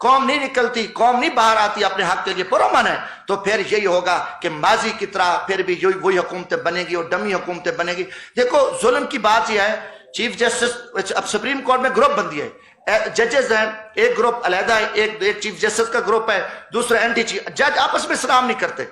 قوم نہیں نکلتی، قوم نہیں باہر آتی اپنے حق کے لیے پرامن ہے، تو پھر یہی ہوگا کہ ماضی کی طرح پھر بھی وہی حکومتیں بنے گی اور ڈمی حکومتیں بنے گی۔ دیکھو ظلم کی بات یہ ہے، چیف جسٹس اب سپریم کورٹ میں گروپ بندی ہے، ججز ہیں، ایک گروپ علیحدہ ہے، ایک چیف جسٹس کا گروپ ہے، دوسرا اینٹی چیف، جج آپس میں سلام نہیں کرتے۔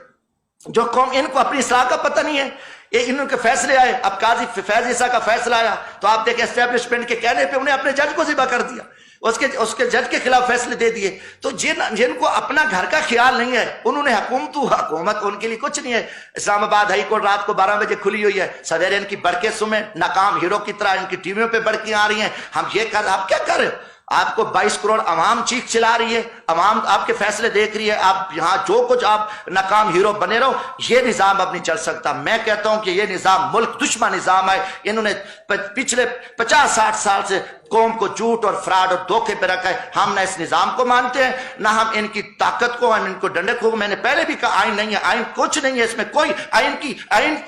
جو قوم ان کو اپنی اصلاح کا پتہ نہیں ہے، ان کے فیصلے آئے، اب قاضی فیض عیسیٰ کا فیصلہ آیا تو آپ دیکھیں اسٹیبلشمنٹ کے کہنے پہ انہیں اپنے جج کو ذبح کر دیا، اس کے جج کے خلاف فیصلے دے دیے۔ تو جن کو اپنا گھر کا خیال نہیں ہے، انہوں نے حکومت ان کے لیے کچھ نہیں ہے۔ اسلام آباد ہائی کورٹ رات کو 12 بجے کھلی ہوئی ہے، سویرے ان کی بڑکیں سمیں ناکام ہیرو کی طرح ان کی ٹی ویوں پہ بڑکیں آ رہی ہیں، ہم یہ کر، آپ کیا کر رہے ہو؟ آپ کو 22 کروڑ عوام چیخ چلا رہی ہے، عوام آپ کے فیصلے دیکھ رہی ہے، آپ یہاں جو کچھ آپ ناکام ہیرو بنے رہو، یہ نظام اب نہیں چل سکتا۔ میں کہتا ہوں کہ یہ نظام ملک دشمن نظام ہے، انہوں نے پچھلے 50-60 سال سے قوم کو جھوٹ اور فراڈ اور دھوکے پہ رکھا ہے۔ ہم نہ اس نظام کو مانتے ہیں، نہ ہم ان کی طاقت کو، ہم ان کو ڈنڈے کو۔ میں نے پہلے بھی کہا آئین نہیں ہے، آئین کچھ نہیں ہے، اس میں کوئی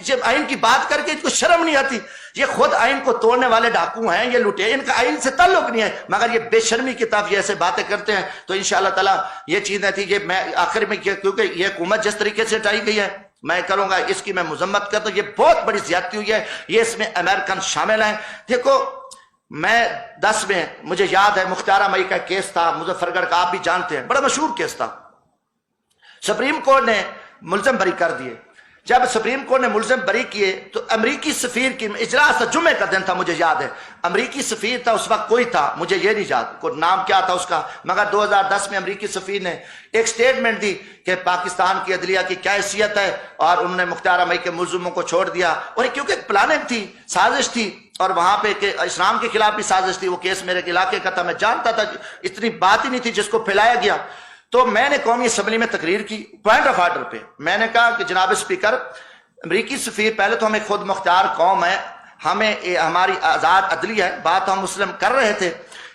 جب آئین کی بات کر کے ان کو شرم نہیں آتی۔ یہ خود آئین کو توڑنے والے ڈاکو ہیں، یہ لٹے، ان کا آئین سے تعلق نہیں ہے، مگر یہ بے شرمی کی طرف یہ ایسے باتیں کرتے ہیں۔ تو انشاءاللہ تعالیٰ یہ چیزیں تھی، یہ میں آخر میں کیونکہ یہ حکومت جس طریقے سے ہٹائی گئی ہے، میں کروں گا اس کی میں مذمت کرتا ہوں، یہ بہت بڑی زیادتی ہوئی ہے، یہ اس میں امریکن شامل ہیں۔ دیکھو میں 10 میں مجھے یاد ہے مختار مئی کا کیس تھا، مظفر گڑھ کا، آپ بھی جانتے ہیں، بڑا مشہور کیس تھا۔ سپریم کورٹ نے ملزم بری کر دیے۔ جب سپریم کورٹ نے ملزم بری کیے تو امریکی سفیر کی اجلاس تھا، جمعے کا دن تھا، مجھے یاد ہے، امریکی سفیر تھا اس وقت، کوئی تھا مجھے یہ نہیں یاد کوئی نام کیا تھا اس کا، مگر 2010 میں امریکی سفیر نے ایک سٹیٹمنٹ دی کہ پاکستان کی عدلیہ کی کیا حیثیت ہے، اور انہوں نے مختار مئی کے ملزموں کو چھوڑ دیا۔ اور کیونکہ ایک پلاننگ تھی، سازش تھی، اور وہاں پہ کہ اسلام کے خلاف بھی سازش تھی، وہ کیس میرے علاقے کا تھا، میں جانتا تھا، اتنی بات ہی نہیں تھی جس کو پھیلایا گیا۔ تو میں نے قومی اسمبلی میں تقریر کی پوائنٹ آف آرڈر پہ، میں نے کہا کہ جناب اسپیکر، امریکی سفیر، پہلے تو ہمیں خود مختار قوم ہے، ہمیں ہماری آزاد عدلیہ ہے، بات ہم مسلم کر رہے تھے،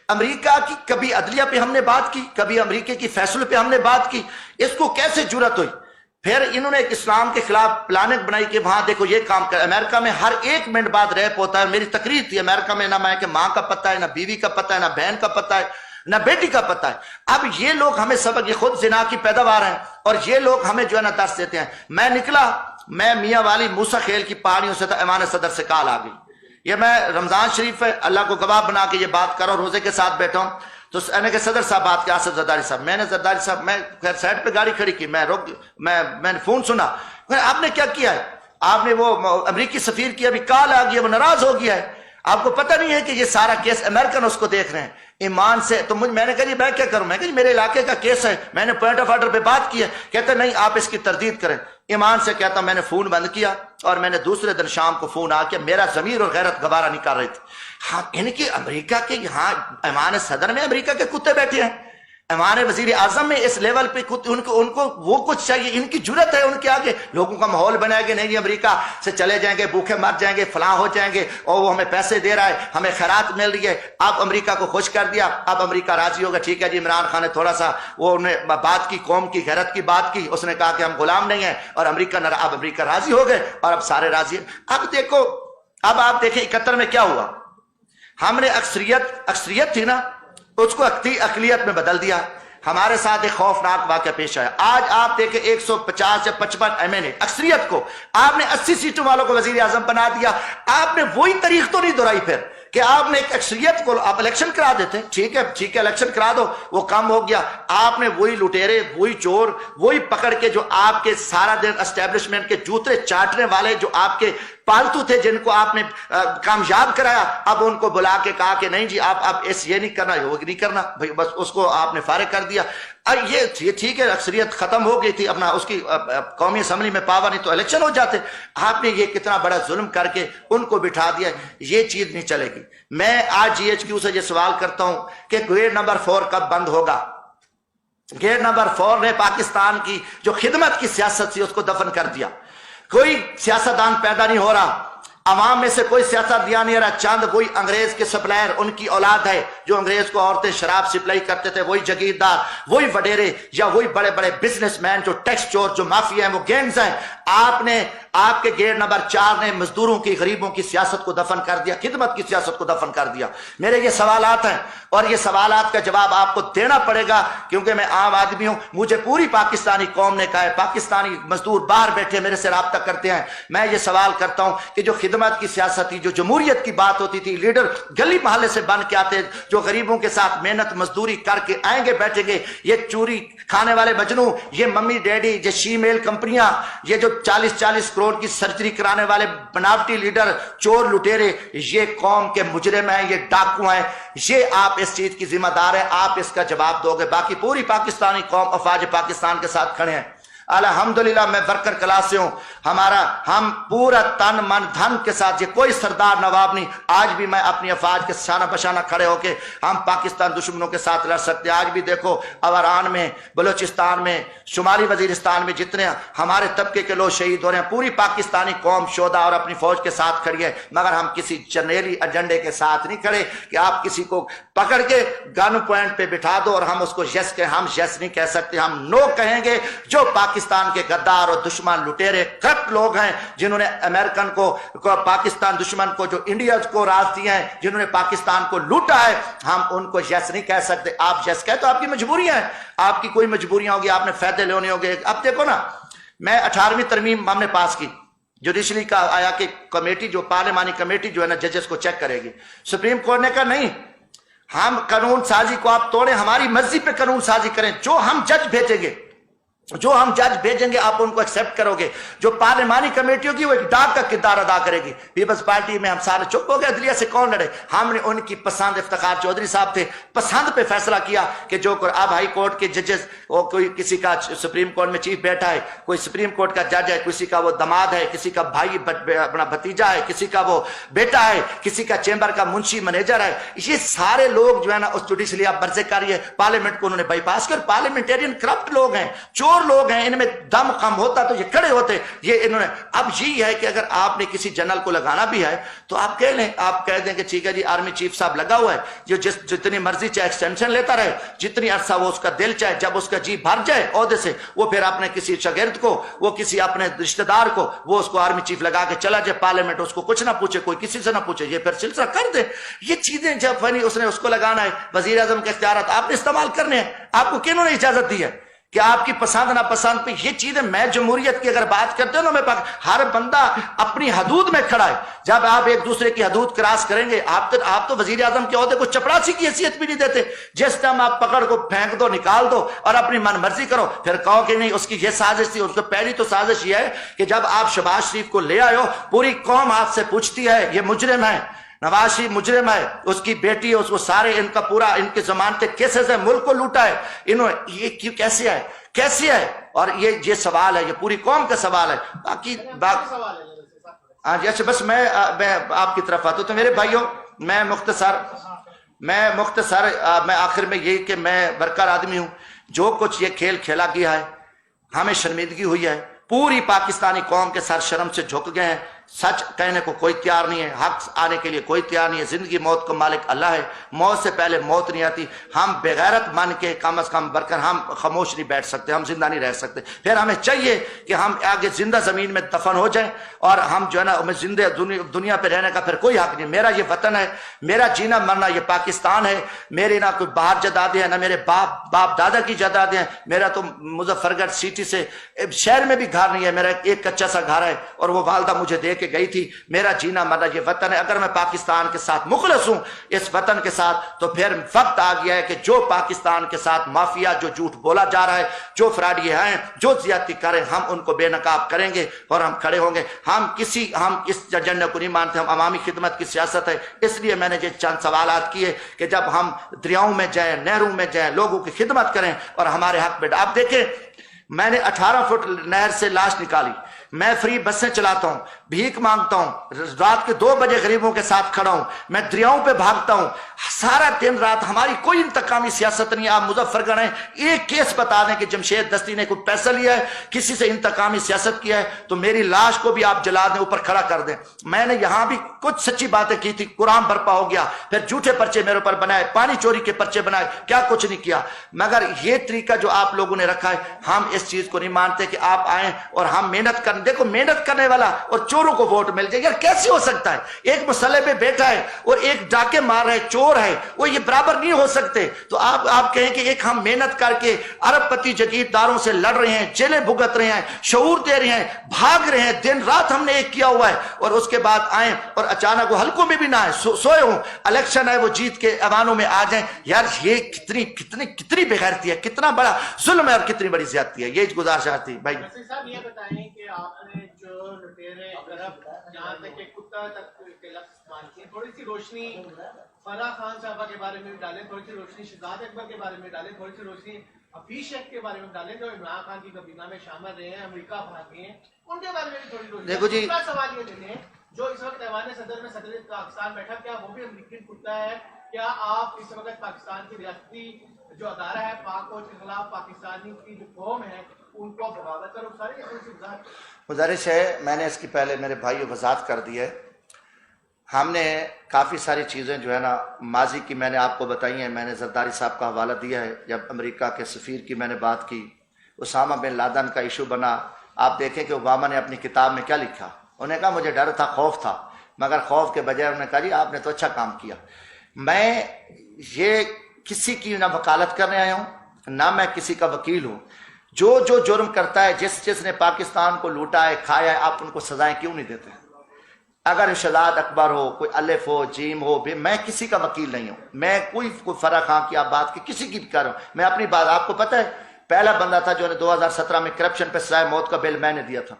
امریکہ کی کبھی عدلیہ پہ ہم نے بات کی، کبھی امریکہ کی فیصلے پہ ہم نے بات کی، اس کو کیسے جرأت ہوئی؟ پھر انہوں نے ایک اسلام کے خلاف پلاننگ بنائی کہ وہاں دیکھو یہ کام کر، امریکہ میں ہر 1 منٹ بعد ریپ ہوتا ہے۔ میری تقریر تھی امریکہ میں، نہ میں کہ ماں کا پتہ ہے، نہ بیوی کا پتہ ہے، نہ بہن کا پتہ ہے، نہ بیٹی کا پتہ ہے۔ اب یہ لوگ ہمیں سبق، یہ خود زنا کی پیداوار ہیں، اور یہ لوگ ہمیں جو ہے نا درس دیتے ہیں۔ میں نکلا، میں میاں والی موسیٰ خیل کی پہاڑیوں سے تھا، ایوان صدر سے کال آ گئی، یہ میں رمضان شریف ہے، اللہ کو گواہ بنا کے یہ بات کرو، روزے کے ساتھ بیٹھا ہوں، تو میں کہ صدر صاحب بات کیا، آصف زرداری صاحب، میں نے زرداری صاحب، میں سائڈ پہ گاڑی کھڑی کی، میں نے فون سنا، آپ نے کیا کیا ہے؟ آپ نے وہ امریکی سفیر کی ابھی کال آ گئی ہے، وہ ناراض ہو گیا ہے، آپ کو پتہ نہیں ہے کہ یہ سارا کیس امریکن اس کو دیکھ رہے ہیں ایمان سے۔ تو میں نے کہا جی میں کیا کروں، میں کہا جی میرے علاقے کا کیس ہے، میں نے پوائنٹ آف آرڈر پہ بات کی ہے، کہتے نہیں آپ اس کی تردید کریں۔ ایمان سے کہتا میں نے فون بند کیا، اور میں نے دوسرے دن شام کو فون آ کے، میرا ضمیر اور غیرت گوارا نہیں کر رہی تھی۔ ہاں ان کی امریکہ کے یہاں ایوان صدر میں امریکہ کے کتے بیٹھے ہیں، ایوان وزیر اعظم میں اس لیول پہ ان کو وہ کچھ چاہیے، ان کی جرت ہے ان کے آگے، لوگوں کا ماحول بنائے گے، نہیں جی امریکہ سے چلے جائیں گے، بھوکے مر جائیں گے، فلاں ہو جائیں گے، اور وہ ہمیں پیسے دے رہا ہے، ہمیں خیرات مل رہی ہے۔ اب امریکہ کو خوش کر دیا، اب امریکہ راضی ہوگا، ٹھیک ہے جی عمران خان نے تھوڑا سا وہ انہیں بات کی، قوم کی غیرت کی بات کی، اس نے کہا کہ ہم غلام نہیں ہیں، اور اب امریکہ راضی ہو گئے، اور اب سارے راضی ہیں۔ اب دیکھو، اب آپ دیکھیں 71 میں کیا ہوا، ہم نے اکثریت تھی نا، اس کو اقلیت میں بدل دیا۔ ہمارے ساتھ ایک خوفناک واقعہ پیش آیا، آج آپ دیکھیں 150 یا 55 MNA اکثریت کو آپ نے 80 سیٹوں والوں کو وزیر اعظم بنا دیا۔ آپ نے وہی تاریخ تو نہیں دہرائی پھر کہ آپ نے ایک اکثریت کو آپ الیکشن کرا دیتے، ٹھیک ہے الیکشن کرا دو، وہ کم ہو گیا۔ آپ نے وہی لٹیرے، وہی چور، وہی پکڑ کے جو آپ کے سارا دن اسٹیبلشمنٹ کے جوتے چاٹنے والے جو آپ کے پالتو تھے، جن کو آپ نے کامیاب کرایا، اب ان کو بلا کے کہا کہ نہیں جی آپ یہ نہیں کرنا، وہ نہیں کرنا، بھائی بس اس کو آپ نے فارغ کر دیا۔ یہ ٹھیک ہے اکثریت ختم ہو گئی تھی، اپنا اس کی قومی اسمبلی میں پاور نہیں تو الیکشن ہو جاتے، آپ نے یہ کتنا بڑا ظلم کر کے ان کو بٹھا دیا، یہ چیز نہیں چلے گی۔ میں آج GHQ سے یہ سوال کرتا ہوں کہ گریڈ نمبر 4 کب بند ہوگا؟ گریڈ نمبر 4 نے پاکستان کی جو خدمت کی سیاست تھی اس کو دفن کر دیا، کوئی سیاستدان پیدا نہیں ہو رہا، عوام میں سے کوئی سیاست دیا نہیں رہا، چند وہی انگریز کے سپلائر، ان کی اولاد ہے جو انگریز کو عورتیں شراب سپلائی کرتے تھے، وہی جگیردار، وہی وڈیرے، یا وہی بڑے بڑے بزنس مین جو ٹیکس چور، جو مافیا ہیں، وہ گینگز ہیں۔ آپ نے آپ کے گیٹ نمبر 4 نے مزدوروں کی غریبوں کی سیاست کو دفن کر دیا, خدمت کی سیاست کو دفن کر دیا. میرے یہ سوالات ہیں اور یہ سوالات کا جواب آپ کو دینا پڑے گا, کیونکہ میں عام آدمی ہوں. مجھے پوری پاکستانی قوم نے کہا ہے, پاکستانی مزدور باہر بیٹھے میرے سے رابطہ کرتے ہیں. میں یہ سوال کرتا ہوں کہ جو خدمت کی سیاست تھی, جو جمہوریت کی بات ہوتی تھی, لیڈر گلی محلے سے بن کے آتے, جو غریبوں کے ساتھ محنت مزدوری کر کے آئیں گے بیٹھیں گے, یہ چوری کھانے والے مجنو, یہ ممی ڈیڈی, یہ شی میل کمپنیاں, یہ جو 40-40 کروڑ کی سرجری کرانے والے بناوٹی لیڈر, چور لٹیرے, یہ قوم کے مجرم ہیں, یہ ڈاکو ہیں. یہ آپ اس چیز کی ذمہ دار ہیں, آپ اس کا جواب دو گے. باقی پوری پاکستانی قوم افواج پاکستان کے ساتھ کھڑے ہیں. الحمدللہ میں ورکر کلاس سے ہوں, ہم پورا تن من دھن کے ساتھ, یہ کوئی سردار نواب نہیں. آج بھی میں اپنی افواج کے شانہ بشانہ کھڑے ہو کے ہم پاکستان دشمنوں کے ساتھ لڑ سکتے ہیں. آج بھی دیکھو اوران میں, بلوچستان میں, شمالی وزیرستان میں جتنے ہمارے طبقے کے لوگ شہید ہو رہے ہیں, پوری پاکستانی قوم شہدا اور اپنی فوج کے ساتھ کھڑی ہے. مگر ہم کسی جرنیلی ایجنڈے کے ساتھ نہیں کھڑے کہ آپ کسی کو پکڑ کے گن پوائنٹ پہ بٹھا دو اور ہم اس کو یس کہیں. ہم یس نہیں کہہ سکتے, ہم نو کہیں گے. جو پاکستان کے غدار اور دشمن لٹیرے کرپٹ لوگ ہیں, جنہوں نے امریکن کو پاکستان دشمن کو, جو انڈیا کو راز دیے ہیں, جنہوں نے پاکستان کو لوٹا ہے, ہم ان کو یس نہیں کہہ سکتے. آپ یس کہے تو آپ کی مجبوریاں ہیں, آپ کی کوئی مجبوریاں ہوگی, آپ نے فائدے لینے ہوگے. اب دیکھو نا, میں 18ویں ترمیم ہم نے پاس کی, جوڈیشری کا آیا کہ کمیٹی, جو پارلیمانی کمیٹی جو ہے نا ججز کو چیک کرے گی. سپریم کورٹ نے کہا نہیں, ہم قانون سازی کو آپ توڑیں, ہماری مرضی پہ قانون سازی کریں. جو ہم جج بھیجیں گے آپ ان کو ایکسپٹ کرو گے. جو پارلیمانی کمیٹی ہوگی وہ ایک ڈاک کا کردار ادا کرے گی. پیپلز پارٹی میں ہم سارے چپ ہو گئے, عدلیہ سے کون لڑے. ہم نے ان کی پسند, افتخار چودھری صاحب تھے, پسند پہ فیصلہ کیا کہ جو اب ہائی کورٹ کے ججز, وہ کوئی کسی کا سپریم کورٹ میں چیف بیٹھا ہے, کوئی سپریم کورٹ کا جج ہے, کسی کا وہ دماد ہے, کسی کا بھائی اپنا بھتیجا ہے, کسی کا وہ بیٹا ہے, کسی کا چیمبر کا منشی منیجر ہے. یہ سارے لوگ جو ہے نا اس جوڈیشری آپ برزے کاری ہے, پارلیمنٹ کو انہوں نے بائی پاس کر. پارلیمنٹیرین کرپٹ لوگ ہیں, چور لوگ ہیں, ان میں دم کم ہوتا تو یہ کھڑے ہوتے. یہ انہوں نے, اب یہی ہے کہ اگر آپ نے کسی جنرل کو لگانا بھی ہے تو آپ کہہ لیں, آپ کہہ دیں کہ ٹھیک ہے جی آرمی چیف صاحب لگا ہوا ہے, جو جتنی مرضی چاہے ایکسٹینشن لیتا رہے, جتنی عرصہ وہ اس کا دل چاہے, جب اس کا جی بھر جائے عہدے سے, وہ پھر اپنے کسی شاگرد کو, وہ کسی اپنے رشتہ دار کو, وہ اس کو آرمی چیف لگا کے چلا جائے. پارلیمنٹ اس کو کچھ نہ پوچھے, کوئی کسی سے نہ پوچھے, یہ پھر سلسلہ کر دے. یہ چیزیں جب اس نے اس کو لگانا ہے, وزیر اعظم کے اختیارات آپ نے استعمال کرنے ہیں. آپ کو کنہوں نے اجازت دی ہے کہ آپ کی پسند نہ پسند پہ یہ چیزیں. میں جمہوریت کی اگر بات کرتے ہوں نا, ہر بندہ اپنی حدود میں کھڑا ہے. جب آپ ایک دوسرے کی حدود کراس کریں گے, آپ تو وزیر اعظم کے عہدے کو چپڑاسی کی حیثیت بھی نہیں دیتے. جس ٹائم آپ پکڑ کو پھینک دو, نکال دو اور اپنی من مرضی کرو, پھر کہو کہ نہیں اس کی یہ سازش تھی. اس کو پہلی تو سازش یہ ہے کہ جب آپ شہباز شریف کو لے آئے ہو, پوری قوم آپ سے پوچھتی ہے یہ مجرم ہے, نواز شریف مجرم ہے, اس کی بیٹی ہے, اس کو سارے ان کا پورا ان کی ضمانتیں کیسز ہے, ملک کو لوٹا ہے انہوں نے, یہ کیوں کیسے ہے. اور یہ سوال ہے, یہ پوری قوم کا سوال ہے. باقی ہاں جی, اچھا بس میں آپ کی طرف آتا ہوں. تو میرے بھائیوں, میں آخر میں یہی کہ میں ورکر آدمی ہوں. جو کچھ یہ کھیل کھیلا گیا ہے, ہمیں شرمندگی ہوئی ہے. پوری پاکستانی قوم کے سر شرم سے جھک گئے ہیں. سچ کہنے کو کوئی تیار نہیں ہے, حق آنے کے لیے کوئی تیار نہیں ہے. زندگی موت کا مالک اللہ ہے, موت سے پہلے موت نہیں آتی. ہم بغیرت مان کے کم از کم برکر ہم خاموش نہیں بیٹھ سکتے, ہم زندہ نہیں رہ سکتے. پھر ہمیں چاہیے کہ ہم آگے زندہ زمین میں دفن ہو جائیں, اور ہم جو ہے نا, ہمیں زندہ دنیا پہ رہنے کا پھر کوئی حق نہیں. میرا یہ وطن ہے, میرا جینا مرنا یہ پاکستان ہے. میرے نہ کوئی باہر جدادیں ہیں, نہ میرے باپ دادا کی جدادیں ہیں. میرا تو مظفر گڑھ سٹی سے شہر میں بھی گھر نہیں ہے, میرا ایک کچا سا گھر ہے, اور وہ والدہ مجھے دے کے گئی تھی. میرا جینا مرنا یہ وطن ہے. اگر میں پاکستان کے ساتھ مخلص ہوں, اس وطن کے ساتھ, تو پھر وقت آ گیا ہے کہ جو پاکستان کے ساتھ مافیا, جو جھوٹ بولا جا رہا ہے, جو فراڈی ہیں, جو زیادتی کریں, ہم ان کو بے نقاب کریں گے اور ہم کھڑے ہوں گے. ہم اس ایجنڈے کو نہیں مانتے. ہم عوامی خدمت کی سیاست ہے. اس لیے میں نے یہ چند سوالات کیے کہ جب ہم دریاؤں میں جائیں, نہروں میں جائیں, لوگوں کی خدمت کریں اور ہمارے حق میں. آپ دیکھیں, میں نے 18 فٹ نہر سے لاش نکالی, میں فری بسیں چلاتا ہوں, بھیک مانگتا ہوں, رات کے 2 بجے غریبوں کے ساتھ کھڑا ہوں, میں دریاؤں پہ بھاگتا ہوں سارا دن رات. ہماری کوئی انتقامی سیاست نہیں. آپ مظفر گڑھ ہیں, ایک کیس بتا دیں کہ جمشید دستی نے کوئی پیسہ لیا ہے, کسی سے انتقامی سیاست کیا ہے, تو میری لاش کو بھی آپ جلا دیں, اوپر کھڑا کر دیں. میں نے یہاں بھی کچھ سچی باتیں کی تھی, قرآن برپا ہو گیا, پھر جھوٹے پرچے میرے اوپر بنائے, پانی چوری کے پرچے بنائے, کیا کچھ نہیں کیا. مگر یہ طریقہ جو آپ لوگوں نے رکھا ہے, ہم اس چیز کو نہیں مانتے کہ آپ آئیں اور ہم محنت کرنے کرنے. دیکھو محنت کرنے والا اور چوروں کو ووٹ مل جائے, یار کیسے ہو سکتا ہے؟ ایک مسئلے پہ بیٹھا ہے اور ایک ڈاکے مار ہے, چور ہے, وہ یہ برابر نہیں ہو سکتے. تو آپ کہیں کہ ایک ہم محنت کر کے ارب پتی جگیرداروں سے لڑ رہے ہیں, جیلیں بھگت رہے ہیں, شعور دے رہے ہیں, بھاگ رہے ہیں, دن رات ہم نے ایک کیا ہوا ہے, اور اس کے بعد آئیں اور اچانک وہ حلقوں میں بھی نہ آئے, سوئے ہوں, الیکشن ہے وہ جیت کے ایوانوں میں آ جائیں. یار یہ کتنی بےغیرتی ہے, کتنا بڑا ظلم ہے اور کتنی بڑی زیادتی ہے. یہ گزارش تھی بھائی. صاحب یہ بتائیں کہ آپ نے جو لٹیرے جہاں تک کہ کتا تک کے لفظ استعمال کیے, تھوڑی سی روشنی فرح خان صاحبہ کے بارے میں بھی ڈالیں, تھوڑی سی روشنی شہزاد اکبر کے بارے میں ڈالیں, تھوڑی سی روشنی حفیظ شیخ کے بارے میں ڈالیں جو عمران خان کی کابینہ میں شامل رہے ہیں, امریکہ بھاگے ہیں, ان کے بارے میں بھی تھوڑی روشنی. دیکھو جی, دوسرا سوال یہ لے لیں, جو اس وقت ایوان صدر میں صدر پاکستان بیٹھا, کیا وہ بھی امریکی کتا ہے؟ کیا آپ اس وقت پاکستان کی ریاستی جو ادارہ ہے پاک فوج کے خلاف پاکستانی کی جو قوم ہے ان کو بغاوت کرو ساری گزارش ہے؟ میں نے اس کی پہلے میرے بھائی وضاحت کر دی ہے. ہم نے کافی ساری چیزیں جو ہے نا ماضی کی میں نے آپ کو بتائی ہیں. میں نے زرداری صاحب کا حوالہ دیا ہے, جب امریکہ کے سفیر کی میں نے بات کی, اسامہ بن لادن کا ایشو بنا. آپ دیکھیں کہ اوباما نے اپنی کتاب میں کیا لکھا. انہوں نے کہا مجھے ڈر تھا, خوف تھا, مگر خوف کے بجائے انہوں نے کہا جی آپ نے تو اچھا کام کیا. میں یہ کسی کی نہ وکالت کرنے آیا ہوں, نہ میں کسی کا وکیل ہوں. جو جرم کرتا ہے, جس نے پاکستان کو لوٹا ہے, کھایا ہے, آپ ان کو سزائیں کیوں نہیں دیتے؟ اگر شہزاد اکبر ہو, کوئی الف ہو, جیم ہو, میں کسی کا وکیل نہیں ہوں. میں کوئی فرح خان کی آپ بات کی کسی کی بھی کر رہا ہوں. میں اپنی بات, آپ کو پتہ ہے پہلا بندہ تھا جو نے 2017 میں کرپشن پہ سزائے موت کا بل میں نے دیا تھا.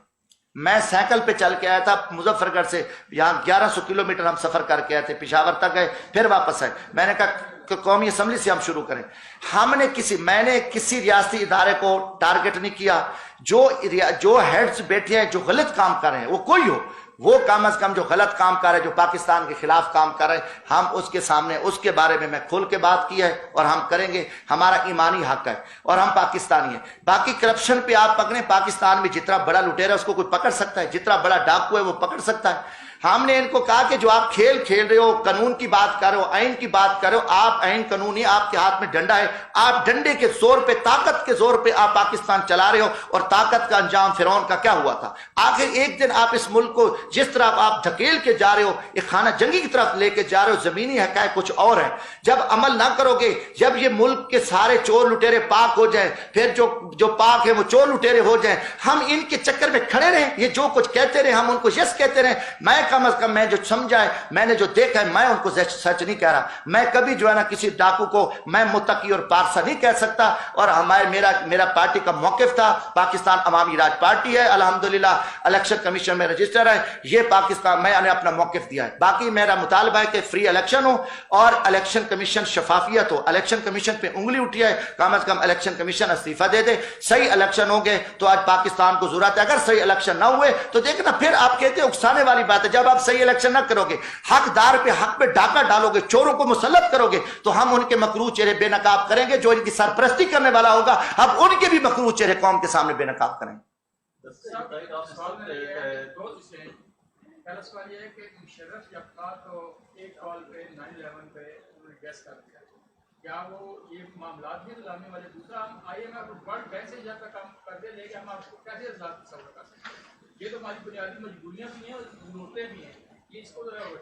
میں سائیکل پہ چل کے آیا تھا مظفر گڑھ سے, یہاں 1100 کلومیٹر ہم سفر کر کے آئے تھے, پشاور تک گئے, پھر واپس آئے. میں نے کہا کہ قومی اسمبلی سے ہم شروع کریں. میں نے کسی ریاستی ادارے کو ٹارگٹ نہیں کیا. جو ہیڈز بیٹھے ہیں جو غلط کام کر رہے ہیں, وہ کوئی ہو, وہ کم از کم جو غلط کام کر رہے ہیں, جو پاکستان کے خلاف کام کر رہے ہیں, ہم اس کے سامنے اس کے بارے میں کھل کے بات کی ہے اور ہم کریں گے. ہمارا ایمانی حق ہے اور ہم پاکستانی ہیں. باقی کرپشن پہ آپ پکڑیں, پاکستان میں جتنا بڑا لٹیرا ہے اس کو کوئی پکڑ سکتا ہے, جتنا بڑا ڈاکو ہے وہ پکڑ سکتا ہے. ہم نے ان کو کہا کہ جو آپ کھیل رہے ہو, قانون کی بات کر رہے ہو, آئین کی بات کر رہے ہو, آپ آئین قانونی, آپ کے ہاتھ میں ڈنڈا ہے, آپ ڈنڈے کے زور پہ, طاقت کے زور پہ آپ پاکستان چلا رہے ہو. اور طاقت کا انجام فرعون کا کیا ہوا تھا؟ آخر ایک دن آپ اس ملک کو جس طرح آپ دھکیل کے جا رہے ہو, ایک خانہ جنگی کی طرف لے کے جا رہے ہو. زمینی حقائق کچھ اور ہیں. جب عمل نہ کرو گے, جب یہ ملک کے سارے چور لٹیرے پاک ہو جائیں, پھر جو پاک ہے وہ چور لٹیرے ہو جائیں, ہم ان کے چکر میں کھڑے رہیں, یہ جو کچھ کہتے رہے ہم ان کو یس کہتے رہیں. میں کم از کم میں جو سمجھا ہے, میں نے جو دیکھا ہے, میں ان کو سچ نہیں کہہ رہا. میں کبھی جو ہے نا کسی ڈاکو کو میں متقی اور پارسا نہیں کہہ سکتا. اور میرا پارٹی کا موقف تھا, پاکستان عوامی راج پارٹی ہے, الحمدللہ الیکشن کمیشن میں رجسٹر ہے, یہ پاکستان, میں نے اپنا موقف دیا ہے. باقی میرا مطالبہ ہے کہ فری الیکشن ہو اور الیکشن کمیشن شفافیت ہو. الیکشن کمیشن پہ انگلی اٹھی ہے, کم از کم الیکشن کمیشن استعفیٰ دے دے. صحیح الیکشن ہوں گے تو آج پاکستان کو ضرورت ہے. اگر صحیح الیکشن نہ ہوئے تو دیکھنا, پھر آپ کہتے ہیں اکسانے والی بات ہے, جب آپ صحیح الیکشن نہ کرو گے, حقدار پہ حق پہ ڈاکہ ڈالو گے, چوروں کو مسلط کرو گے, تو ہم ان کے مکروہ چہرے بے نقاب کریں گے. جو ان کی سرپرستی کرنے والا ہوگا, ہم ان کے بھی مکروہ چہرے قوم کے سامنے بے نقاب کریں گے. پہلا سوال یہ ہے کہ مشرف جب تھا تو ایک کال پہ 9/11 پہ انہوں نے گیس کر دیا, کیا وہ یہ معاملات بھی لانے والے؟ دوسرا, ہم IMF ورلڈ بینک سے جب تک ہم قرضے لے کے ہم آپ کو کیسے تصور کر سکتے ہیں؟ یہ تو ہماری بنیادی مجبوریاں بھی ہیں اور ضرورتیں بھی ہیں.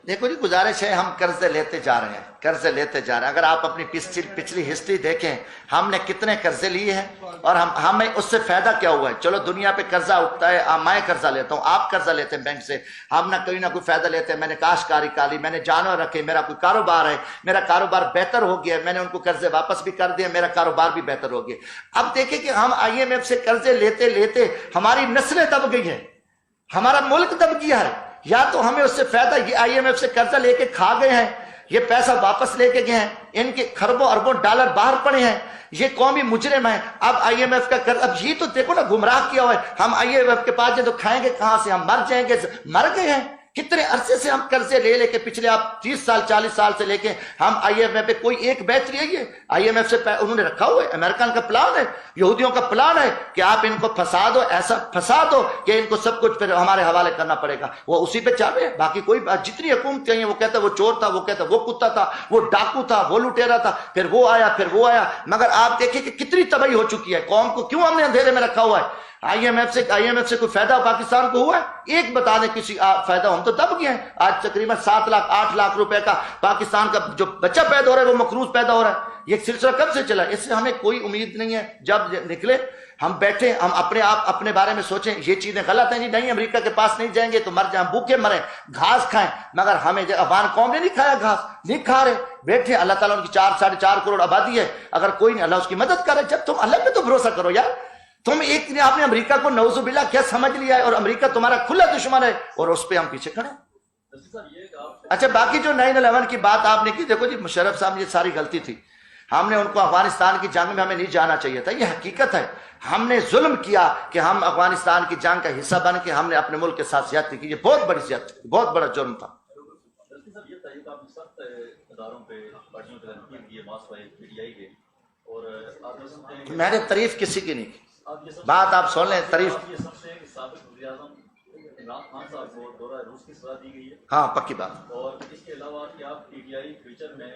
دیکھو جی, گزارش ہے, ہم قرضے لیتے جا رہے ہیں, اگر آپ اپنی پچھلی ہسٹری دیکھیں, ہم نے کتنے قرضے لیے ہیں اور ہمیں اس سے فائدہ کیا ہوا ہے؟ چلو دنیا پہ قرضہ اٹھتا ہے, میں قرضہ لیتا ہوں, آپ قرضہ لیتے ہیں بینک سے, ہم نہ کوئی فائدہ لیتے ہیں. میں نے کاشتکاری کالی, میں نے جانور رکھے, میرا کوئی کاروبار ہے, میرا کاروبار بہتر ہو گیا, میں نے ان کو قرضے واپس بھی کر دیے, میرا کاروبار بھی بہتر ہو گیا. اب دیکھیں کہ ہم IMF سے قرضے لیتے لیتے ہماری نسلیں دب گئی ہیں, ہمارا ملک دب گیا ہے. یا تو ہمیں اس سے فائدہ, یہ IMF سے قرضہ لے کے کھا گئے ہیں, یہ پیسہ واپس لے کے گئے ہیں, ان کے خربوں اربوں ڈالر باہر پڑے ہیں, یہ قومی مجرم ہیں. اب IMF کا قرض, اب یہ تو دیکھو نا گمراہ کیا ہوا ہے. ہم IMF کے پاس جائیں تو کھائیں گے کہاں سے؟ ہم مر جائیں گے. مر گئے ہیں. کتنے عرصے سے ہم قرضے لے کے, پچھلے آپ 30 سال 40 سال سے لے کے ہم IMF پہ کوئی ایک بیچ رہی ہے. IMF سے انہوں نے رکھا ہوا ہے, امریکن کا پلان ہے, یہودیوں کا پلان ہے کہ آپ ان کو پھنسا دو, ایسا پھنسا دو کہ ان کو سب کچھ پھر ہمارے حوالے کرنا پڑے گا. وہ اسی پہ چل رہے ہیں. باقی کوئی جتنی حکومت کہیں, وہ کہتا ہے وہ چور تھا, وہ کہتا ہے وہ کتا تھا, وہ ڈاکو تھا, وہ لٹیرا تھا, پھر وہ آیا. مگر آپ دیکھیں کہ کتنی تباہی ہو چکی ہے قوم کو. کیوں ہم نے اندھیرے میں رکھا ہوا ہے؟ IMF سے کوئی فائدہ پاکستان کو ہوا ہے؟ ایک بتا دیں کسی فائدہ. ہم تو دب گئے ہیں. آج تقریباً 7 لاکھ 8 لاکھ روپے کا پاکستان کا جو بچہ پیدا ہو رہا ہے وہ مقروض پیدا ہو رہا ہے. یہ سلسلہ کب سے چلا؟ اس سے ہمیں کوئی امید نہیں ہے. جب نکلے ہم بیٹھے, ہم اپنے بارے میں سوچیں یہ چیزیں غلط ہیں جی, نہیں امریکہ کے پاس نہیں جائیں گے تو مر جائیں, بھوکے مریں, گھاس کھائیں. مگر ہمیں افغان قوم نے نہیں کھایا گھاس, نہیں کھا رہے, بیٹھے. اللہ تعالیٰ ان کی 4.5 کروڑ آبادی ہے, اگر کوئی نہیں اللہ اس کی مدد کرے. جب تم اللہ پہ تو بھروسہ کرو یار. تم ایک دن آپ نے امریکہ کو نعوذ باللہ کیا سمجھ لیا ہے, اور امریکہ تمہارا کھلا دشمن ہے, اور اس پہ ہم پیچھے کھڑے. اچھا باقی جو 9/11 کی بات آپ نے کی, دیکھو جی مشرف صاحب یہ ساری غلطی تھی. ہم نے ان کو افغانستان کی جنگ میں ہمیں نہیں جانا چاہیے تھا, یہ حقیقت ہے. ہم نے ظلم کیا کہ ہم افغانستان کی جنگ کا حصہ بن کے ہم نے اپنے ملک کے ساتھ زیادتی کی. یہ بہت بڑی زیادتی, بہت بڑا جرم تھا. میں نے تعریف کسی کی نہیں کی, بات آپ سن لیں. تعریف ہاں پکی بات. اور اس کے علاوہ کہ آپ PTI فیوچر میں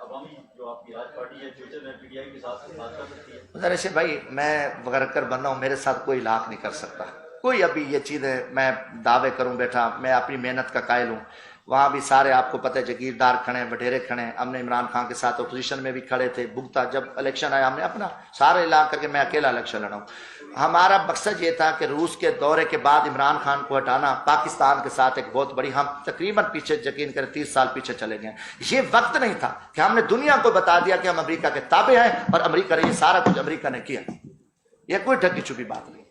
عوامی جو آپ کی راج پارٹی ہے فیوچر میں PTI کے ساتھ بات کر سکتی ہے؟ ذرا سے بھائی میں ورکر بن رہا ہوں, میرے ساتھ کوئی لاکھ نہیں کر سکتا کوئی. ابھی یہ چیزیں میں دعوے کروں بیٹھا, میں اپنی محنت کا قائل ہوں. وہاں بھی سارے آپ کو پتہ ہے جگیردار کھڑے ہیں, وڈیرے کھڑے ہیں. ہم نے عمران خان کے ساتھ اپوزیشن میں بھی کھڑے تھے. بھگتا جب الیکشن آیا ہم نے اپنا سارے لا کر کے میں اکیلا الیکشن لڑا ہوں. ہمارا مقصد یہ تھا کہ روس کے دورے کے بعد عمران خان کو ہٹانا, پاکستان کے ساتھ ایک بہت بڑی, ہم تقریباً پیچھے یقین کریں 30 سال پیچھے چلے گئے. یہ وقت نہیں تھا کہ ہم نے دنیا کو بتا دیا کہ ہم امریکہ کے تابع ہیں اور امریکہ نے یہ سارا کچھ امریکہ نے کیا. یہ کوئی ڈھکی چھپی بات نہیں,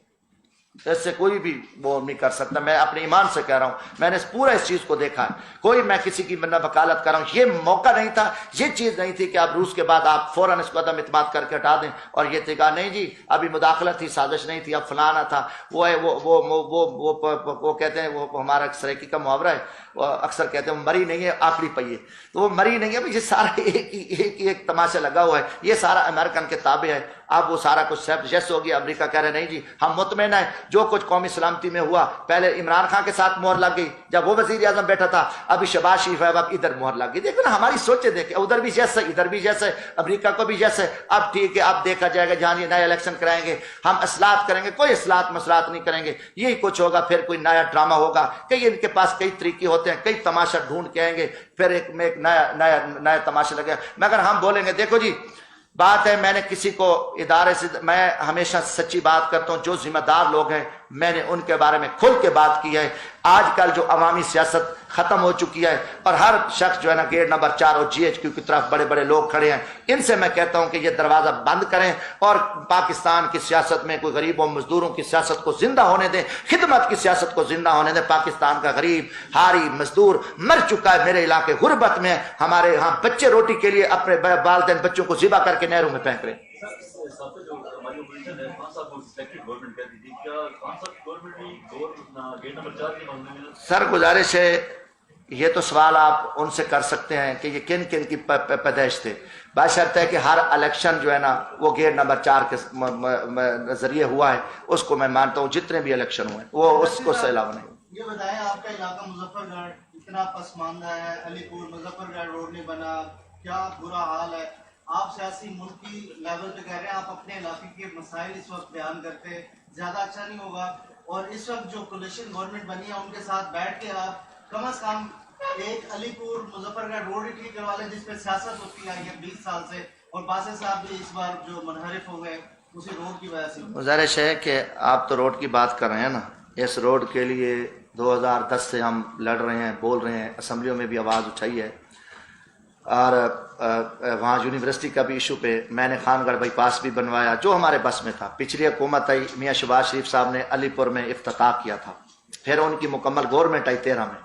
اس سے کوئی بھی وہ نہیں کر سکتا. میں اپنے ایمان سے کہہ رہا ہوں, میں نے پورا اس چیز کو دیکھا ہے. کوئی میں کسی کی نہ وکالت کر رہا ہوں. یہ موقع نہیں تھا, یہ چیز نہیں تھی کہ آپ روس کے بعد آپ فوراً اس کو عدم اعتماد کر کے ہٹا دیں. اور یہ تھی کہا نہیں جی ابھی مداخلت تھی, سازش نہیں تھی, اب فلانا تھا, وہ ہے وہ کہتے ہیں, وہ ہمارا سریکی کا محاورہ ہے, وہ اکثر کہتے ہیں وہ مری نہیں ہے آخری پہیے, تو وہ مری نہیں ہے. یہ سارا ایک تماشا لگا ہوا ہے, یہ سارا امریکن کے تابع ہے. اب وہ سارا کچھ جیسے ہو گیا. امریکہ کہہ رہے نہیں جی ہم مطمئن ہیں, جو کچھ قومی سلامتی میں ہوا پہلے عمران خان کے ساتھ مہر لگ گئی جب وہ وزیر اعظم بیٹھا تھا, ابھی شہباز شریف ہے اب ادھر مہر لگ گئی. دیکھو نا ہماری سوچے دیکھیں, ادھر بھی جیسے ادھر بھی جیسے, امریکہ کو بھی جیسے. اب ٹھیک ہے اب دیکھا جائے گا جہاں یہ نئے الیکشن کرائیں گے ہم اصلاحات کریں گے, کوئی اصلاحات مسئلات نہیں کریں گے. یہی کچھ ہوگا, پھر کوئی نیا ڈرامہ ہوگا. کئی ان کے پاس کئی طریقے ہوتے ہیں, کئی تماشا ڈھونڈ کے آئیں گے, پھر ایک نیا تماشا لگے. مگر ہم بولیں گے دیکھو جی بات ہے, میں نے کسی کو ادارے سے, میں ہمیشہ سچی بات کرتا ہوں. جو ذمہ دار لوگ ہیں میں نے ان کے بارے میں کھل کے بات کی ہے. آج کل جو عوامی سیاست ختم ہو چکی ہے اور ہر شخص جو ہے نا گیٹ نمبر 4 اور GHQ کی طرف بڑے بڑے لوگ کھڑے ہیں, ان سے میں کہتا ہوں کہ یہ دروازہ بند کریں اور پاکستان کی سیاست میں کوئی غریبوں مزدوروں کی سیاست کو زندہ ہونے دیں, خدمت کی سیاست کو زندہ ہونے دیں. پاکستان کا غریب ہاری مزدور مر چکا ہے. میرے علاقے غربت میں, ہمارے ہاں بچے روٹی کے لیے اپنے والدین بچوں کو ذبح کر کے نہروں میں پھینک رہے. سر گزارش ہے, یہ تو سوال آپ ان سے کر سکتے ہیں کہ یہ کن کن کی پیدائش تھے. بشرط ہے کہ ہر الیکشن جو ہے نا وہ گیٹ نمبر 4 کے ذریعے ہوا ہے, اس کو میں مانتا ہوں. جتنے بھی الیکشن ہوئے وہ اس کو سے علاوہ نہیں. یہ بتائیں آپ کا علاقہ مظفر گڑھ اتنا پسماندہ ہے, علی پور مظفر گڑھ روڈ نہیں بنا, کیا برا حال ہے. آپ سیاسی ملکی لیول پہ کہہ رہے ہیں, آپ اپنے علاقے کے مسائل اس وقت بیان کرتے, زیادہ اچھا نہیں ہوگا. اور اس وقت جو کولیشن گورنمنٹ بنی ہے ان کے ساتھ بیٹھ کے آپ کم از کم ایک علی پور مظفر گڑھ روڈ ہی ٹھیک کروا لیں جس پہ سیاست ہوتی آئی ہے 20 سال سے, اور باسط صاحب بھی اس بار جو منحرف ہو گئے اسی روڈ کی وجہ سے. گزارش ہے کہ آپ تو روڈ کی بات کر رہے ہیں نا, اس روڈ کے لیے 2010 سے ہم لڑ رہے ہیں, بول رہے ہیں, اسمبلیوں میں بھی آواز اٹھائی ہے. اور وہاں یونیورسٹی کا بھی ایشو پہ میں نے خان گڑھ بائی پاس بھی بنوایا جو ہمارے بس میں تھا. پچھلی حکومت آئی, میاں شہباز شریف صاحب نے علی پور میں افتتاح کیا تھا, پھر ان کی مکمل گورنمنٹ آئی 13 میں,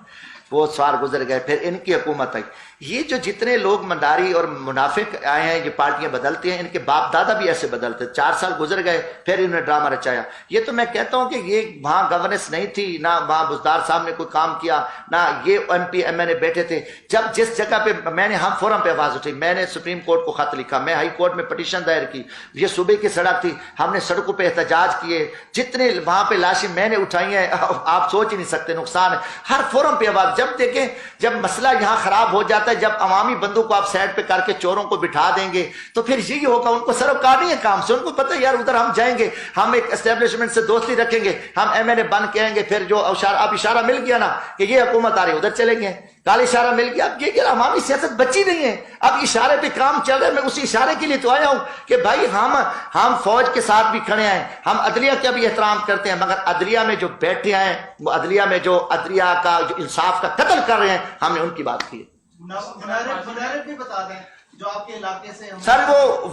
وہ سال گزر گئے, پھر ان کی حکومت آئی. یہ جو جتنے لوگ منداری اور منافق آئے ہیں, یہ پارٹیاں بدلتی ہیں, ان کے باپ دادا بھی ایسے بدلتے. 4 سال گزر گئے, پھر انہوں نے ڈرامہ رچایا. یہ تو میں کہتا ہوں کہ یہ وہاں گورننس نہیں تھی, نہ وہاں بزدار صاحب نے کوئی کام کیا, نہ یہ MP MNA بیٹھے تھے. جب جس جگہ پہ میں نے ہم فورم پہ آواز اٹھی, میں نے سپریم کورٹ کو خط لکھا, میں ہائی کورٹ میں پٹیشن دائر کی. یہ صوبے کی سڑک تھی, ہم نے سڑکوں پہ احتجاج کیے, جتنے وہاں پہ لاشیں میں نے اٹھائی ہیں آپ سوچ ہی نہیں سکتے, نقصان ہے. ہر فورم پہ آواز, جب دیکھیں جب مسئلہ یہاں خراب ہو جاتا ہے، جب عوامی بندوں کو آپ سائڈ پہ کر کے چوروں کو بٹھا دیں گے تو پھر یہی ہوگا، ان کو سروکار نہیں ہے کام سے، ان کو پتہ ہے یار ادھر ہم جائیں گے، ہم ایک اسٹیبلشمنٹ سے دوستی رکھیں گے، ہم MNA بن کے آئیں گے، پھر جو اب اشارہ مل گیا نا کہ یہ حکومت آ رہی ہے ادھر چلیں گے، کال اشارہ مل گیا، اب یہ کہ عوامی سیاست بچی نہیں ہے، اب اشارے پہ کام چل رہا ہے۔ میں اسی اشارے کے لیے تو آیا ہوں کہ بھائی ہم فوج کے ساتھ بھی کھڑے ہیں، ہم عدلیہ کا بھی احترام کرتے ہیں، مگر عدلیہ میں جو بیٹھے ہیں، وہ عدلیہ میں جو عدلیہ کا جو انصاف کا قتل کر رہے ہیں، ہم نے ان کی بات کی ہے۔ منارب بھی بتا دیں جو آپ کے علاقے سے سر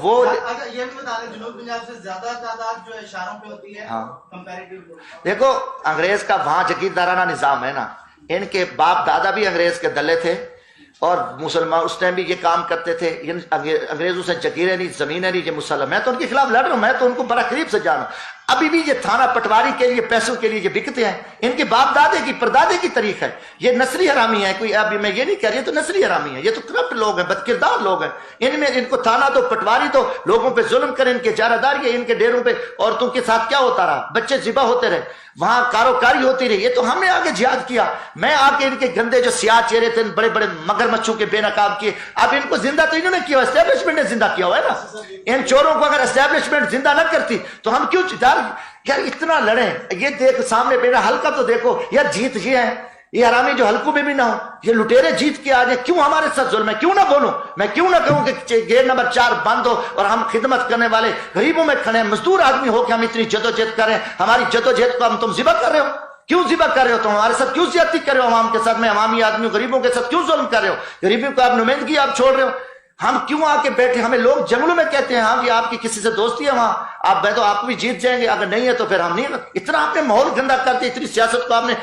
وہ اگر یہ بھی بتا دیں جنوب پنجاب سے زیادہ تعداد جو اشاروں پہ ہوتی ہے کمپیریٹیو۔ دیکھو انگریز کا وہاں جگیردارانہ نظام ہے نا، ان کے باپ دادا بھی انگریز کے دلے تھے اور مسلمان اس ٹائم بھی یہ کام کرتے تھے، انگریزوں سے جگیریں نہیں، زمینیں نہیں، یہ مسلم، میں تو ان کے خلاف لڑ رہا ہوں، میں تو ان کو بڑا قریب سے جانا ہوں۔ ابھی بھی یہ تھانہ پٹواری کے لیے پیسوں کے لیے یہ بکتے ہیں، ان کے باپ دادے کی پردادے کی تاریخ ہے، یہ نسلی حرامی ہے، کوئی ابھی میں یہ نہیں کہہ رہی، تو نسلی حرامی ہے، یہ تو کرپٹ لوگ ہیں، بد کردار لوگ ہیں، ان میں ان کو تھانہ دو پٹواری دو، لوگوں پہ ظلم کریں، ان کے جارہداری ہے، ان کے ڈیروں پہ عورتوں کے ساتھ کیا ہوتا رہا، بچے ذبح ہوتے رہے، وہاں کاروکاری ہوتی رہی، یہ تو ہم نے آگے جہاد کیا، میں آ کے ان کے گندے جو سیاہ چہرے تھے بڑے بڑے مگر مچھوں کے بے نقاب کیے، اب ان کو زندہ تو انہوں نے کیا، اسٹیبلشمنٹ نے زندہ کیا ہوا ہے نا، ان چوروں کو اگر اسٹیبلشمنٹ زندہ نہ کرتی تو ہم کیوں یار اتنا لڑیں، یہ دیکھ سامنے میرا حلقہ تو دیکھو یار، جیت یہ ہے، یہ حرامی جو حلقوں میں بھی نہ ہو، یہ لٹیرے جیت کے آ جائیں، کیوں ہمارے ساتھ ظلم ہے، کیوں نہ بولوں میں، کیوں نہ کہوں کہ گیٹ نمبر 4 بند ہو اور ہم خدمت کرنے والے غریبوں میں کھڑے ہیں، مزدور آدمی ہو کہ ہم اتنی جدوجہد کریں، ہماری جدوجہد کو تم ذبح کر رہے ہو، کیوں ذبح کر رہے ہو، تم ہمارے ساتھ کیوں زیادتی کر رہے ہو، عوام کے ساتھ، میں عوامی آدمیوں غریبوں کے ساتھ کیوں ظلم کر رہے ہو، غریبوں کو آپ نمائندگی آپ چھوڑ رہے ہو، ہم کیوں آ کے بیٹھے، ہمیں لوگ جنگلوں میں کہتے ہیں ہاں جی آپ کی کسی سے دوستی ہے وہاں آپ بیٹھو آپ کو بھی جیت جائیں گے، اگر نہیں ہے تو پھر ہم نہیں، اتنا آپ نے ماحول گندا کر دیا، اتنی سیاست کو آپ نے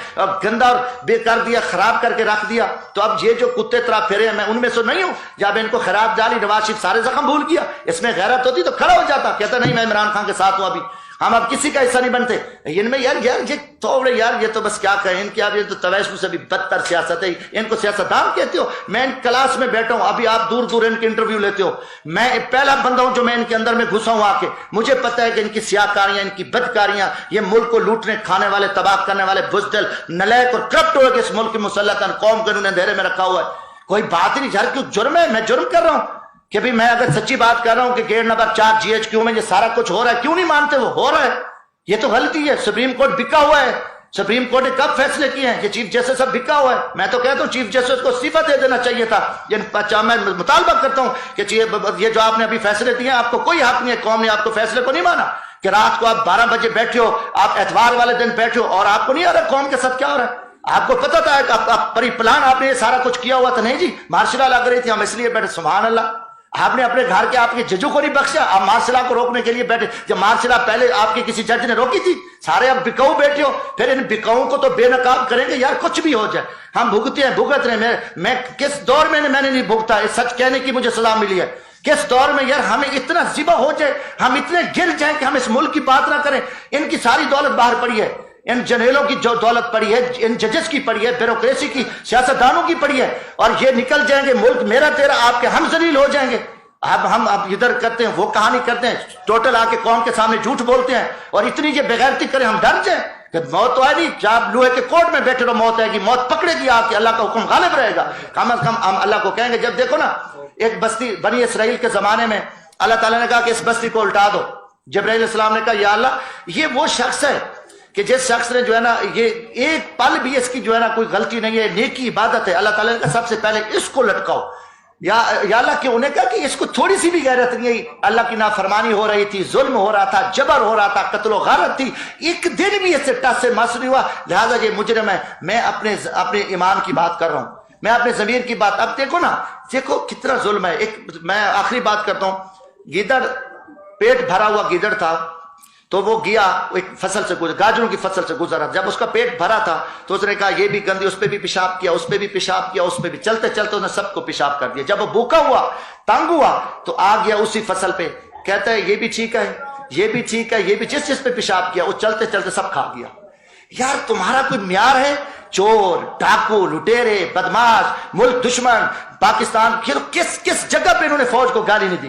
گندا اور بے کر دیا، خراب کر کے رکھ دیا، تو اب یہ جو کتے طرح پھرے ہیں، میں ان میں سے نہیں ہوں، جب ان کو خراب ڈالی نواز شریف سارے زخم بھول گیا، اس میں غیرت ہوتی تو کھڑا ہو جاتا، کہتا نہیں میں عمران خان کے ساتھ ہوں، ابھی ہم اب کسی کا حصہ نہیں بنتے، ان میں یار یہ تھوڑے یار یہ تو بس کیا کہیں ان کی، اب یہ تو تویشم سے بھی بدتر سیاست ہے، ان کو سیاستدان کہتے ہو، میں ان کلاس میں بیٹھا ہوں، ابھی آپ دور دور ان کے انٹرویو لیتے ہو، میں پہلا بندہ ہوں جو میں ان کے اندر میں گھسا ہوں آ کے، مجھے پتہ ہے کہ ان کی سیاہکاریاں، ان کی بدکاریاں، یہ ملک کو لوٹنے کھانے والے تباہ کرنے والے بزدل نلیک اور کرپٹ ہوئے کہ اس ملک کی مسلح قوم کو انہوں نے اندھیرے میں رکھا ہوا ہے، کوئی بات نہیں، جھر کیوں جرم ہے، میں جرم کر رہا ہوں کہ بھی میں اگر سچی بات کر رہا ہوں کہ گیٹ نمبر 4 GHQ میں یہ سارا کچھ ہو رہا ہے، کیوں نہیں مانتے، وہ ہو رہا ہے، یہ تو غلطی ہے، سپریم کورٹ بکا ہوا ہے، سپریم کورٹ نے کب فیصلے کیے ہیں، یہ چیف جسٹس سب بکا ہوا ہے، میں تو کہتا ہوں چیف جسٹس کو استعفیٰ دے دینا چاہیے تھا، میں مطالبہ کرتا ہوں کہ یہ جو آپ نے ابھی فیصلے دیے ہیں، آپ کو کوئی حق نہیں ہے، قوم نے آپ کو فیصلے کو نہیں مانا، کہ رات کو آپ 12 بجے بیٹھے ہو، آپ اتوار والے دن بیٹھے ہو اور آپ کو نہیں آ رہا قوم کے ساتھ کیا ہو رہا ہے، آپ کو پتا تھا کہ آپ پری پلان آپ نے یہ سارا کچھ کیا ہوا تھا، نہیں جی مارشل لا لگ رہی تھی، ہم اس لیے بیٹھے، سبحان اللہ، آپ نے اپنے گھر کے آپ کے ججوں کو نہیں بخشا، آپ مارشل کو روکنے کے لیے بیٹھے، جب مارشل پہلے آپ کے کسی جج نے روکی تھی، سارے اب بکاؤ بیٹھے ہو، پھر ان بکاؤں کو تو بے نقاب کریں گے، یار کچھ بھی ہو جائے ہم بھگتے ہیں، بھگت رہے ہیں، میں کس دور میں نے نہیں بھگتا، اس سچ کہنے کی مجھے سزا ملی ہے، کس دور میں یار ہمیں اتنا ذبح ہو جائے، ہم اتنے گر جائیں کہ ہم اس ملک کی بات نہ کریں، ان کی ساری دولت باہر پڑی ہے، ان جنرلوں کی جو دولت پڑی ہے، ان ججز کی پڑی ہے، بیوروکریسی کی، سیاستدانوں کی پڑی ہے، اور یہ نکل جائیں گے، ملک میرا تیرا آپ کے ہم ذلیل ہو جائیں گے، اب ہم ادھر کرتے ہیں وہ کہانی کرتے ہیں، ٹوٹل آ کے قوم کے سامنے جھوٹ بولتے ہیں، اور اتنی یہ بغیرتی کریں ہم ڈر جائیں کہ موت تو آئے نہیں، جب لوہے کے کوٹ میں بیٹھے رہو موت آئے گی، موت پکڑے گی آ کے، اللہ کا حکم غالب رہے گا، کم از کم ہم اللہ کو کہیں گے، جب دیکھو نا ایک بستی بنی اسرائیل کے زمانے میں اللہ تعالیٰ نے کہا کہ اس بستی کو الٹا دو، جبرائیل علیہ السلام نے کہا یا اللہ یہ وہ شخص ہے کہ جس شخص نے جو ہے نا یہ ایک پل بھی اس کی جو ہے نا کوئی غلطی نہیں ہے، نیکی عبادت ہے، اللہ تعالیٰ نے کہا سب سے پہلے اس کو لٹکاؤ، یا اللہ کہ انہیں کہا کہ اس کو تھوڑی سی بھی غیرت نہیں ہے، اللہ کی نافرمانی ہو رہی تھی، ظلم ہو رہا تھا، جبر ہو رہا تھا، قتل و غارت تھی، ایک دن بھی اس سے ٹس سے مس نہیں ہوا، لہٰذا یہ مجرم ہے، میں اپنے ایمان کی بات کر رہا ہوں، میں اپنے ضمیر کی بات، اب دیکھو نا، دیکھو کتنا ظلم ہے، ایک میں آخری بات کرتا ہوں، گیدڑ پیٹ بھرا ہوا گیدڑ تھا، تو وہ گیا ایک فصل سے گزر، گاجروں کی فصل سے گزرا، جب اس کا پیٹ بھرا تھا تو اس نے کہا یہ بھی گندی، اس پہ بھی پیشاب کیا، اس پہ بھی پیشاب کیا، اس پہ بھی، چلتے چلتے اس نے سب کو پیشاب کر دیا، جب وہ بھوکا ہوا، تنگ ہوا، تو آ گیا اسی فصل پہ، کہتا ہے یہ بھی ٹھیک ہے، یہ بھی ٹھیک ہے، یہ بھی، جس پہ پیشاب کیا وہ چلتے چلتے سب کھا گیا، یار تمہارا کوئی معیار ہے؟ چور، ڈاکو، لٹیرے، بدماش، ملک دشمن، پاکستان کس جگہ پہ انہوں نے فوج کو گالی نہیں دی؟